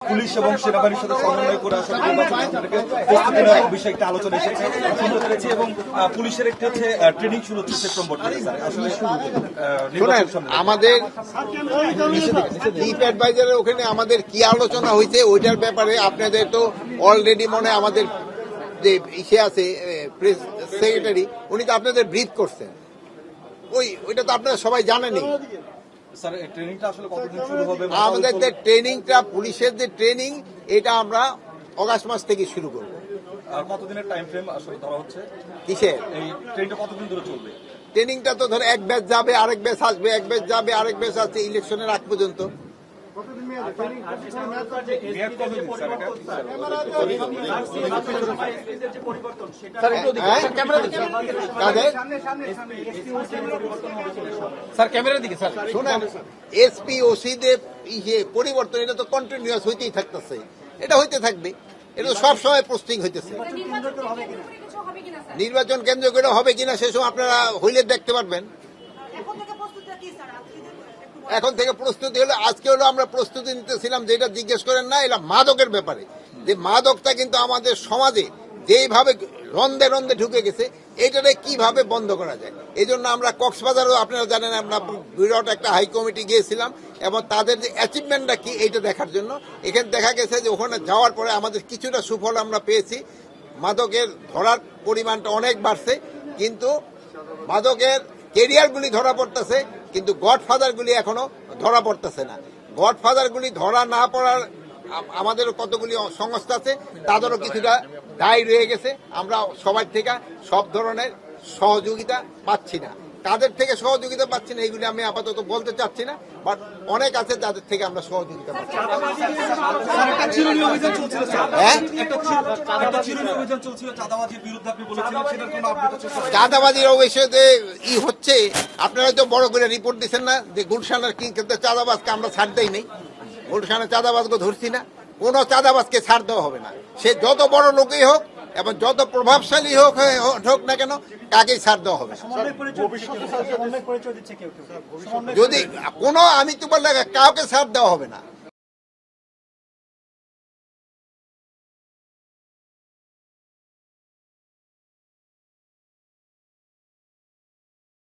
Police এবং সেনাবাহিনীর সাথে সমন্বয় করে আসলে প্রস্তুতি নেওয়ার বিষয়ে একটা আলোচনা এসেছে শুনতে পেরেছি এবং পুলিশের একটি হচ্ছে ট্রেনিং শুরু হচ্ছে সেপ্টেম্বর থেকে স্যার আসলে আমাদের চিফ অ্যাডভাইজারের ওখানে আমাদের কি আলোচনা হয়েছে ওইটার ব্যাপারে আপনাদের তো অলরেডি মনে আমাদের যে ইসে আছে প্রেস সেক্রেটারি উনি তো আপনাদের ব্রিফ করছেন ওইটা তো আপনারা সবাই জানেনই। স্যার ট্রেনিংটা আসলে কতদিন শুরু হবে? আমাদের যে ট্রেনিংটা পুলিশের যে ট্রেনিং এটা আমরা অগাস্ট মাস থেকে শুরু করব। আর কতদিনের টাইম ফ্রেম আসলে ধরা হচ্ছে? কিসের এই ট্রেনিংটা কতদিন ধরে চলবে? ট্রেনিংটা তো ধর এক ব্যাচ যাবে আরেক ব্যাচ আসবে, এক ব্যাচ যাবে আরেক ব্যাচ আসছে ইলেকশনের আগ পর্যন্ত। শুনেন এসপি ওসিদের পরিবর্তন এটা তো কন্টিনিউয়াস হইতেই থাকতেছে, এটা হইতে থাকবে, এটা তো সবসময় পোস্টিং হইতেছে। নির্বাচন কেন্দ্র করে হবে কিনা সেসব আপনারা হইলে দেখতে পারবেন। এখন থেকে প্রস্তুতি হলো আজকে হলো আমরা প্রস্তুতি নিতেছিলাম যেটা জিজ্ঞেস করেন না এটা মাদকের ব্যাপারে, যে মাদকটা কিন্তু আমাদের সমাজে যেইভাবে রন্ধে রন্ধে ঢুকে গেছে এইটাকে কিভাবে বন্ধ করা যায়। এই জন্য আমরা কক্সবাজারও আপনারা জানেন আমরা বিরাট একটা হাই কমিটি গিয়েছিলাম এবং তাদের যে অ্যাচিভমেন্টটা কি এইটা দেখার জন্য। এখানে দেখা গেছে যে ওখানে যাওয়ার পরে আমাদের কিছুটা সুফল আমরা পেয়েছি, মাদকের ধরার পরিমাণটা অনেক বাড়ছে, কিন্তু মাদকের কেরিয়ারগুলি ধরা পড়তেছে কিন্তু গডফাদারগুলি এখনো ধরা পড়তেছে না। গডফাদারগুলি ধরা না পড়ার আমাদের কতগুলি সংস্থা আছে তাদেরও কিছুটা দায় রয়ে গেছে। আমরা সবার থেকে সব ধরনের সহযোগিতা পাচ্ছি না, কাদের থেকে সহযোগিতা পাচ্ছি না এইগুলি আমি আপাতত বলতে চাচ্ছি না, বাট অনেক আছে যাদের থেকে আমরা সহযোগিতা পাচ্ছি। চাঁদাবাজির অবশ্যই ই হচ্ছে, আপনারা তো বড় করে রিপোর্ট দিচ্ছেন না যে গুলশানের কিন্তু চাঁদাবাজকে আমরা ছাড় দেই নাই, গুলশানের চাঁদাবাজকে ধরছি না, কোন চাঁদাবাজকে ছাড় দেওয়া হবে না। সে যত বড় লোকই হোক এবং যত প্রভাবশালী হোক না কেন কাকেই ছাড় দেওয়া হবে। যদি কোনো আমি তো বললে কাউকে ছাড় দেওয়া হবে না।